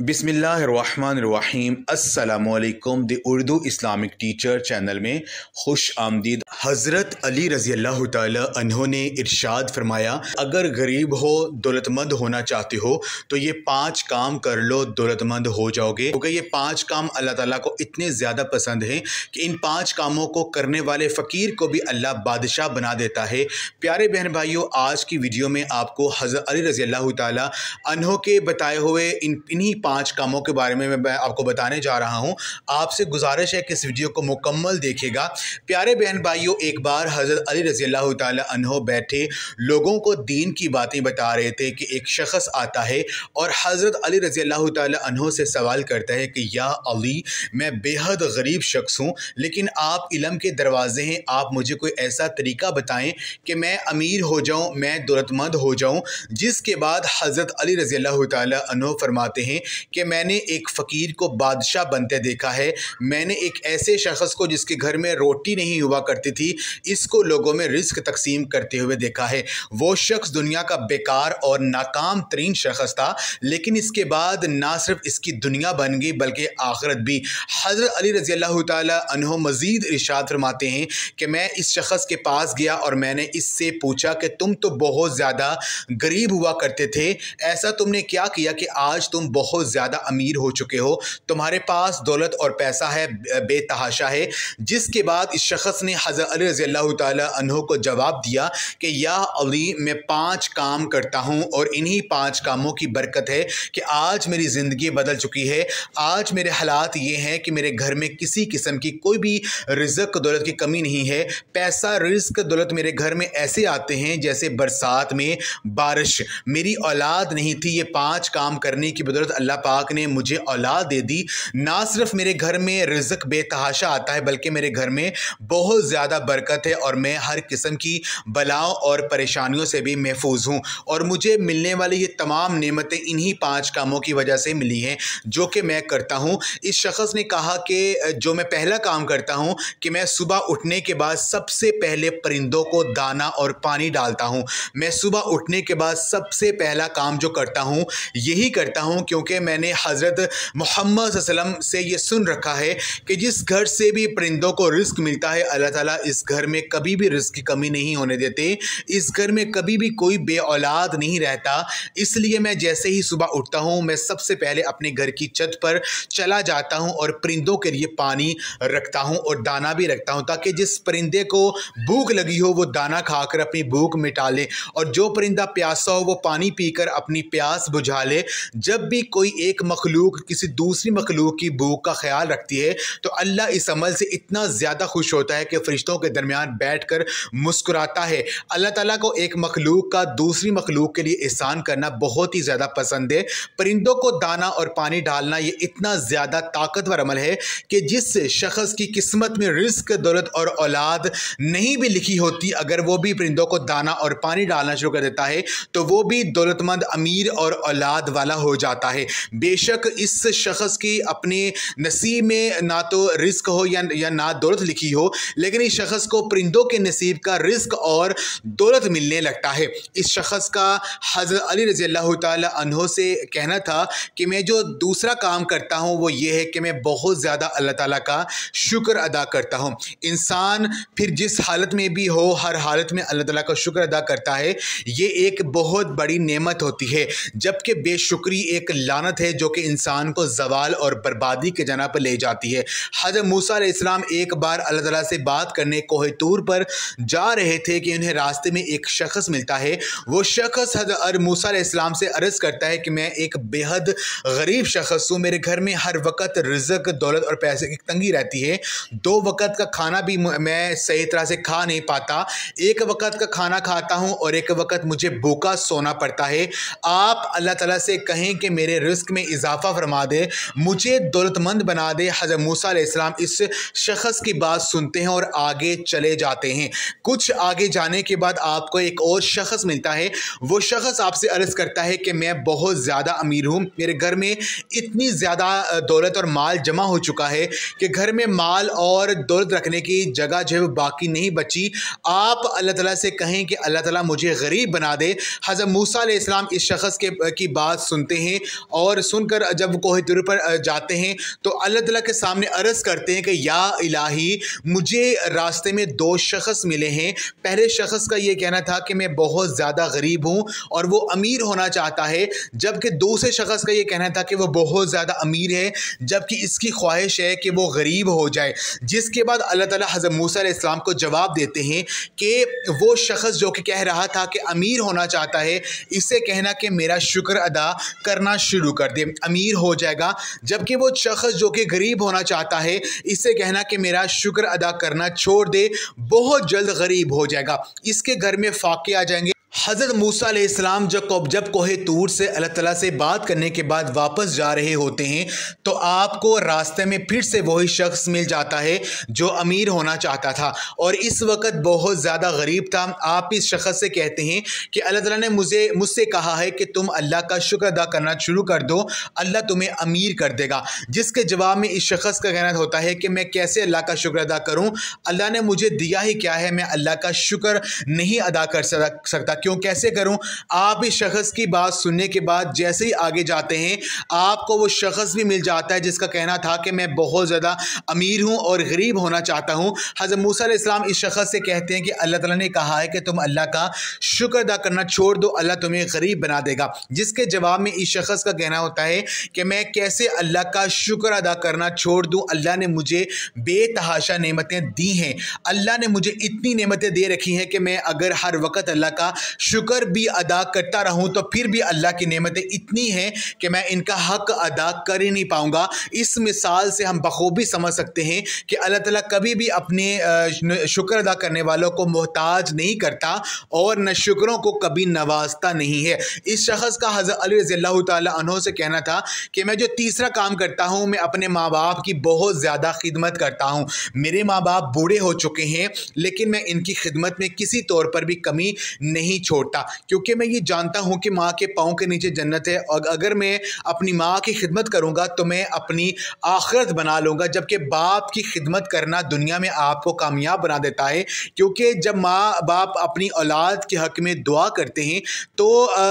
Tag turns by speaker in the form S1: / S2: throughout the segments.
S1: बिस्मिल्लाहिर्रहमानिर्रहीम अस्सलामुअलैकुम the Urdu Islamic teacher channel में खुश आमदीद। हज़रत अली रज़ी अल्लाह ताला अन्हो ने इरशाद फरमाया, अगर गरीब हो दौलतमंद होना चाहते हो तो ये 5 काम कर लो, दौलतमंद हो जाओगे। क्योंकि ये 5 काम अल्लाह ताला को इतने ज़्यादा पसंद हैं कि इन 5 कामों को करने वाले फ़कीर को भी अल्लाह बादशाह बना देता है। प्यारे बहन भाइयों, आज की वीडियो में आपको हज़रत अली रज़ी अल्लाह ताला अन्हो के बताए हुए इन्हीं 5 कामों के बारे में मैं आपको बताने जा रहा हूं। आपसे गुजारिश है कि इस वीडियो को मुकम्मल देखिएगा। प्यारे बहन भाइयों, एक बार हज़रत अली रज़ी अल्लाह ताला अन्हो बैठे लोगों को दीन की बातें बता रहे थे कि एक शख्स आता है और हज़रत अली रज़ी अल्लाह ताला अन्हो से सवाल करता है कि या अली, मैं बेहद गरीब शख्स हूँ, लेकिन आप इल्म के दरवाजे हैं, आप मुझे कोई ऐसा तरीका बताएं कि मैं अमीर हो जाऊँ, मैं दौलतमंद हो जाऊँ। जिसके बाद हज़रत अली रज़ी अल्लाह ताला अन्हो फरमाते हैं कि मैंने एक फ़कीर को बादशाह बनते देखा है, मैंने एक ऐसे शख्स को जिसके घर में रोटी नहीं हुआ करती थी, इसको लोगों में रिस्क तकसीम करते हुए देखा है। वो शख्स दुनिया का बेकार और नाकाम तरीन शख्स था, लेकिन इसके बाद ना सिर्फ इसकी दुनिया बन गई बल्कि आखिरत भी। हज़रत अली रज़ी अल्लाह ताला अन्हो मज़ीद इरशाद फरमाते हैं कि मैं इस शख्स के पास गया और मैंने इससे पूछा कि तुम तो बहुत ज़्यादा गरीब हुआ करते थे, ऐसा तुमने क्या किया कि आज तुम बहुत ज़्यादा अमीर हो चुके हो, तुम्हारे पास दौलत और पैसा है, बेतहाशा है। जिसके बाद इस शख्स ने हज़रत अली रज़ी अल्लाह ताला अन्हो को जवाब दिया कि या अली, मैं 5 काम करता हूँ और इन्हीं 5 कामों की बरकत है कि आज मेरी ज़िंदगी बदल चुकी है। आज मेरे हालात ये हैं कि मेरे घर में किसी किस्म की कोई भी रिज़्क़ दौलत की कमी नहीं है। पैसा रिज़्क़ दौलत मेरे घर में ऐसे आते हैं जैसे बरसात में बारिश। मेरी औलाद नहीं थी, ये 5 काम करने की बदौलत अल्लाह पाक ने मुझे औलाद दे दी। ना सिर्फ मेरे घर में रिज़्क़ बेतहाशा आता है बल्कि मेरे घर में बहुत ज़्यादा बरकत है और मैं हर किस्म की बलाओं और परेशानियों से भी महफूज हूँ। और मुझे मिलने वाली ये तमाम नेमतें इन्हीं 5 कामों की वजह से मिली हैं जो कि मैं करता हूँ। इस शख्स ने कहा कि जो मैं पहला काम करता हूँ कि मैं सुबह उठने के बाद सबसे पहले परिंदों को दाना और पानी डालता हूँ। मैं सुबह उठने के बाद सबसे पहला काम जो करता हूँ यही करता हूँ, क्योंकि मैंने हज़रत मोहम्मद सल्लल्लाहु अलैहि वसल्लम से ये सुन रखा है कि जिस घर से भी परिंदों को रिस्क मिलता है, अल्लाह ताला इस घर में कभी भी रिस्क की कमी नहीं होने देते। इस घर में कभी भी कोई बे औलाद नहीं रहता। इसलिए मैं जैसे ही सुबह उठता हूँ मैं सबसे पहले अपने घर की छत पर चला जाता हूँ और परिंदों के लिए पानी रखता हूँ और दाना भी रखता हूँ, ताकि जिस परिंदे को भूख लगी हो वो दाना खाकर अपनी भूख मिटा ले और जो परिंदा प्यासा हो वो पानी पीकर अपनी प्यास बुझा ले। जब भी कोई एक मखलूक किसी दूसरी मखलूक की भूख का ख्याल रखती है तो अल्लाह इस अमल से इतना ज़्यादा खुश होता है कि फ़रिश्तों के दरमियान बैठकर मुस्कुराता है। अल्लाह ताला को एक मखलूक का दूसरी मखलूक के लिए एहसान करना बहुत ही ज़्यादा पसंद है। परिंदों को दाना और पानी डालना ये इतना ज़्यादा ताकतवर अमल है कि जिस शख्स की किस्मत में रिस्क, दौलत और औलाद नहीं भी लिखी होती, अगर वो भी परिंदों को दाना और पानी डालना शुरू कर देता है तो वो भी दौलतमंद, अमीर और औलाद वाला हो जाता है। बेशक इस शख्स की अपने नसीब में ना तो रिस्क हो या ना दौलत लिखी हो, लेकिन इस शख्स को परिंदों के नसीब का रिस्क और दौलत मिलने लगता है। इस शख्स का हज़रत अली रज़ी अल्लाह ताला अन्हो से कहना था कि मैं जो दूसरा काम करता हूँ वो ये है कि मैं बहुत ज़्यादा अल्लाह ताला का शुक्र अदा करता हूँ। इंसान फिर जिस हालत में भी हो, हर हालत में अल्लाह ताला का शुक्र अदा करता है। ये एक बहुत बड़ी नेमत होती है, जबकि बेशुक्री एक लानत है जो कि इंसान को ज़वाल और बर्बादी के जना पर ले जाती है। हज़रत मूसा अलैहिस्सलाम एक बार अल्लाह ताला से बात करने कोहे तूर पर जा रहे थे कि उन्हें रास्ते में एक शख्स मिलता है। वो शख्स हज़रत मूसा अलैहिस्सलाम से अर्ज़ करता है कि मैं एक बेहद गरीब शख्स हूँ, मेरे घर में हर वक्त रिज़्क़, दौलत और पैसे की तंगी रहती है। 2 वक्त का खाना भी मैं सही तरह से खा नहीं पाता, एक वक्त का खाना खाता हूँ और एक वक्त मुझे भूखा सोना पड़ता है। आप अल्लाह ताला से कहें कि मेरे रिस्क में इजाफ़ा फरमा दे, मुझे दौलतमंद बना दे। हज़रत मूसा अलैहिस्सलाम इस शख्स की बात सुनते हैं और आगे आगे चले जाते हैं। कुछ आगे जाने के बाद आपको एक और शख्स मिलता है। वो शख्स आपसे अर्ज़ करता है कि मैं बहुत ज़्यादा अमीर हूँ, मेरे घर में इतनी ज़्यादा दौलत और माल जमा हो चुका है कि घर में माल और दौलत रखने की जगह जो है वो बाकी नहीं बची। आप अल्लाह ताला से कहें कि अल्लाह ताला मुझे गरीब बना दे। हज़रत मूसा अलैहिस्सलाम इस शख्स की बात सुनते हैं और सुनकर जब कोहे तूर पर जाते हैं तो अल्लाह ताला के सामने अर्ज़ करते हैं कि या इलाही, मुझे रास्ते में दो शख्स मिले हैं। पहले शख्स का ये कहना था कि मैं बहुत ज़्यादा गरीब हूँ और वो अमीर होना चाहता है, जबकि दूसरे शख्स का ये कहना था कि वो बहुत ज़्यादा अमीर है जबकि इसकी ख्वाहिश है कि वो गरीब हो जाए। जिसके बाद अल्लाह ताला हज़रत मूसा अलैहिस्सलाम को जवाब देते हैं कि वो शख्स जो कि कह रहा था कि अमीर होना चाहता है, इससे कहना कि मेरा शुक्र अदा करना शुरू कर दे, अमीर हो जाएगा। जबकि वो शख्स जो कि गरीब होना चाहता है, इससे कहना कि मेरा शुक्र अदा करना छोड़ दे, बहुत जल्द गरीब हो जाएगा। इसके घर में फाके आ जाएंगे। हज़रत मूसा अलैहिस्सलाम जब कोहे तूर से अल्लाह ताला से बात करने के बाद वापस जा रहे होते हैं तो आपको रास्ते में फिर से वही शख्स मिल जाता है जो अमीर होना चाहता था और इस वक्त बहुत ज़्यादा गरीब था। आप इस शख्स से कहते हैं कि अल्लाह ताला ने मुझसे कहा है कि तुम अल्लाह का शुक्र अदा करना शुरू कर दो, अल्लाह तुम्हें अमीर कर देगा। जिसके जवाब में इस शख्स का कहना होता है कि मैं कैसे अल्लाह का शुक्र अदा करूँ, अल्लाह ने मुझे दिया ही क्या है, मैं अल्लाह का शुक्र नहीं अदा कर सकता, क्यों कैसे करूं। आप इस शख्स की बात सुनने के बाद जैसे ही आगे जाते हैं आपको वो शख्स भी मिल जाता है जिसका कहना था कि मैं बहुत ज़्यादा अमीर हूं और गरीब होना चाहता हूं। हज़रत मूसा अलैहिस्सलाम इस शख्स से कहते हैं कि अल्लाह ताला ने कहा है कि तुम अल्लाह का शुक्र अदा करना छोड़ दो, अल्लाह तुम्हें गरीब बना देगा। जिसके जवाब में इस शख्स का कहना होता है कि मैं कैसे अल्लाह का शुक्र अदा करना छोड़ दूँ, अल्लाह ने मुझे बेतहाशा नेमतें दी हैं, अल्लाह ने मुझे इतनी नेमतें दे रखी हैं कि मैं अगर हर वक्त अल्लाह का शुक्र भी अदा करता रहूं तो फिर भी अल्लाह की नेमतें इतनी हैं कि मैं इनका हक अदा कर ही नहीं पाऊंगा। इस मिसाल से हम बखूबी समझ सकते हैं कि अल्लाह ताला कभी भी अपने शुक्र अदा करने वालों को मोहताज नहीं करता और न शुक्रों को कभी नवाजता नहीं है। इस शख्स का हज़रत अली रज़ियल्लाहु ताला अन्हु से कहना था कि मैं जो तीसरा काम करता हूँ, मैं अपने माँ बाप की बहुत ज़्यादा खिदमत करता हूँ। मेरे माँ बाप बूढ़े हो चुके हैं लेकिन मैं इनकी खिदमत में किसी तौर पर भी कमी नहीं छोड़ता, क्योंकि मैं ये जानता हूँ कि माँ के पाँव के नीचे जन्नत है और अगर मैं अपनी माँ की खिदमत करूँगा तो मैं अपनी आखिरत बना लूँगा। जबकि बाप की खिदमत करना दुनिया में आपको कामयाब बना देता है, क्योंकि जब माँ बाप अपनी औलाद के हक़ में दुआ करते हैं तो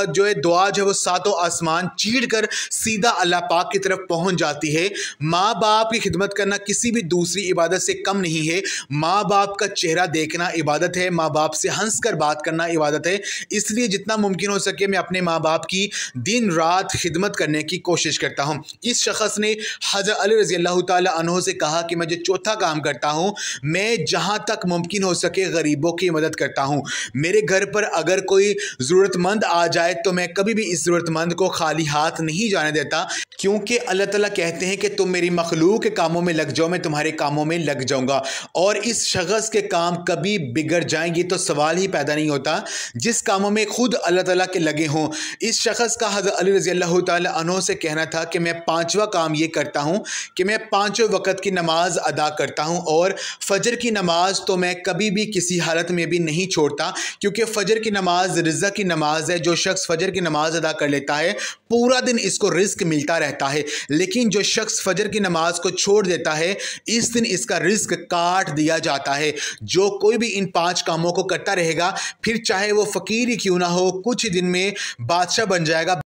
S1: जो है दुआ जो है वो सातों आसमान चीर कर सीधा अल्लाह पाक की तरफ पहुँच जाती है। माँ बाप की खिदमत करना किसी भी दूसरी इबादत से कम नहीं है। माँ बाप का चेहरा देखना इबादत है, माँ बाप से हंस कर बात करना इबादत है। इसलिए जितना मुमकिन हो सके मैं अपने माँ बाप की दिन रात खिदमत करने की कोशिश करता हूँ। इस शख्स ने हज़रत अली रज़ियल्लाहु ताला अन्हु से कहा कि मैं जो चौथा काम करता हूँ, मैं जहाँ तक मुमकिन हो सके गरीबों की मदद करता हूँ। मेरे घर पर अगर कोई ज़रूरतमंद आ जाए तो मैं कभी भी इस ज़रूरतमंद को खाली हाथ नहीं जाने देता, क्योंकि अल्लाह ताला कहते हैं कि तुम मेरी मखलूक के कामों में लग जाओ, मैं तुम्हारे कामों में लग जाऊँगा। और इस शख्स के काम कभी बिगड़ जाएंगे तो सवाल ही पैदा नहीं होता जिस कामों में खुद अल्लाह ताला के लगे हों। इस शख्स का हज़रत अली रज़ियल्लाहु ताला अन्हु से कहना था कि मैं पांचवा काम ये करता हूँ कि मैं पाँचों वक़्त की नमाज अदा करता हूँ और फ़जर की नमाज तो मैं कभी भी किसी हालत में भी नहीं छोड़ता, क्योंकि फ़जर की नमाज रिज़्क़ की नमाज है। जो शख्स फ़जर की नमाज अदा कर लेता है पूरा दिन इसको रिज़्क़ मिलता रहता है, लेकिन जो शख्स फ़जर की नमाज को छोड़ देता है इस दिन इसका रिज़्क़ काट दिया जाता है। जो कोई भी इन 5 कामों को करता रहेगा फिर चाहे वो फ़कीर ही क्यों ना हो, कुछ दिन में बादशाह बन जाएगा।